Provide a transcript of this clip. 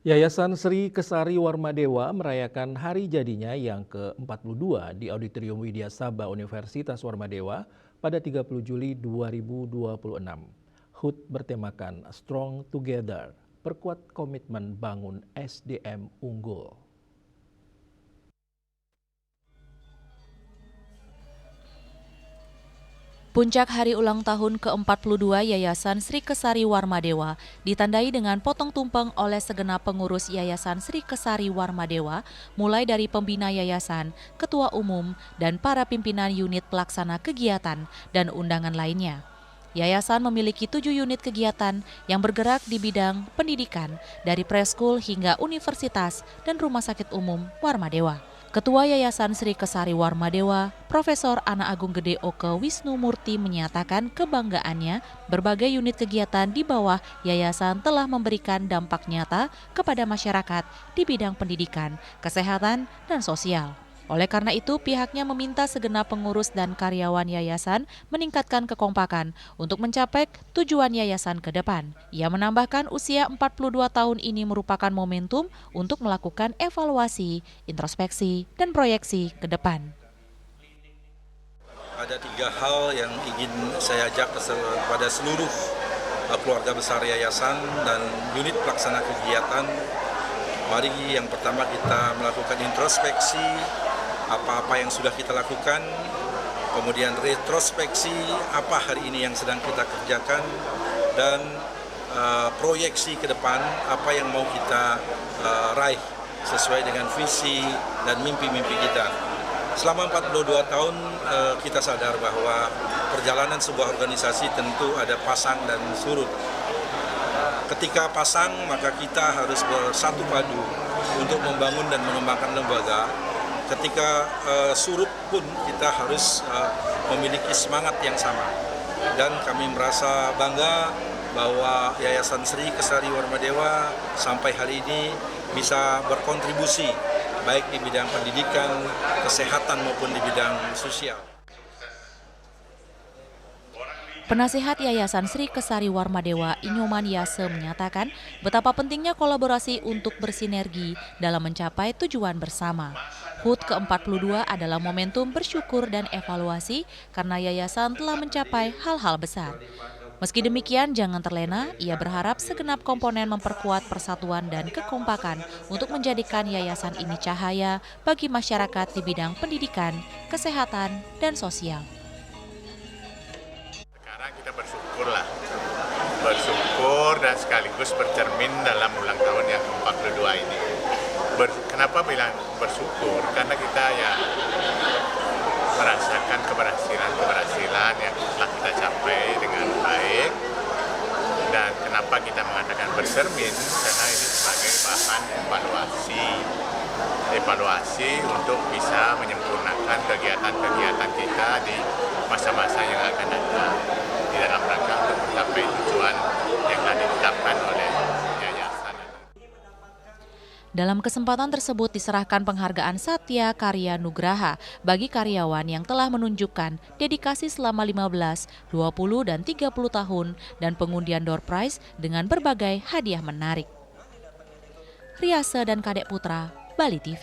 Yayasan Sri Kesari Warmadewa merayakan hari jadinya yang ke-42 di Auditorium Widya Sabah Universitas Warmadewa pada 30 Juli 2026. HUT bertemakan Strong Together, perkuat komitmen bangun SDM unggul. Puncak hari ulang tahun ke-42 Yayasan Sri Kesari Warmadewa ditandai dengan potong tumpeng oleh segenap pengurus Yayasan Sri Kesari Warmadewa, mulai dari pembina yayasan, ketua umum, dan para pimpinan unit pelaksana kegiatan dan undangan lainnya. Yayasan memiliki 7 unit kegiatan yang bergerak di bidang pendidikan, dari preschool hingga universitas dan rumah sakit umum Warmadewa. Ketua Yayasan Sri Kesari Warmadewa, Profesor Ana Agung Gede Oke Wisnu Murti menyatakan kebanggaannya berbagai unit kegiatan di bawah yayasan telah memberikan dampak nyata kepada masyarakat di bidang pendidikan, kesehatan, dan sosial. Oleh karena itu, pihaknya meminta segenap pengurus dan karyawan yayasan meningkatkan kekompakan untuk mencapai tujuan yayasan ke depan. Ia menambahkan usia 42 tahun ini merupakan momentum untuk melakukan evaluasi, introspeksi, dan proyeksi ke depan. Ada 3 hal yang ingin saya ajak kepada seluruh keluarga besar yayasan dan unit pelaksana kegiatan. Mari yang pertama kita melakukan introspeksi apa-apa yang sudah kita lakukan, kemudian retrospeksi apa hari ini yang sedang kita kerjakan, dan proyeksi ke depan apa yang mau kita raih sesuai dengan visi dan mimpi-mimpi kita. Selama 42 tahun kita sadar bahwa perjalanan sebuah organisasi tentu ada pasang dan surut. Ketika pasang maka kita harus bersatu padu untuk membangun dan mengembangkan lembaga. Ketika surut pun kita harus memiliki semangat yang sama. Dan kami merasa bangga bahwa Yayasan Sri Kesari Warmadewa sampai hari ini bisa berkontribusi baik di bidang pendidikan, kesehatan maupun di bidang sosial. Penasihat Yayasan Sri Kesari Warmadewa Inyoman Yase menyatakan betapa pentingnya kolaborasi untuk bersinergi dalam mencapai tujuan bersama. HUT ke-42 adalah momentum bersyukur dan evaluasi karena yayasan telah mencapai hal-hal besar. Meski demikian, jangan terlena, ia berharap segenap komponen memperkuat persatuan dan kekompakan untuk menjadikan yayasan ini cahaya bagi masyarakat di bidang pendidikan, kesehatan, dan sosial. Kita bersyukur dan sekaligus bercermin dalam ulang tahun yang ke-42 ini. Kenapa bilang bersyukur? Karena kita merasakan keberhasilan yang telah kita capai dengan baik. Dan kenapa kita mengatakan bercermin? Karena ini sebagai bahan evaluasi untuk bisa menyempurnakan kegiatan-kegiatan kita di masa-masa yang akan datang di dalam rangka untuk mencapai tujuan yang telah ditetapkan oleh yayasan. Dalam kesempatan tersebut diserahkan penghargaan Satya Karya Nugraha bagi karyawan yang telah menunjukkan dedikasi selama 15, 20, dan 30 tahun dan pengundian door prize dengan berbagai hadiah menarik. Riase dan Kadek Putra, Bali TV.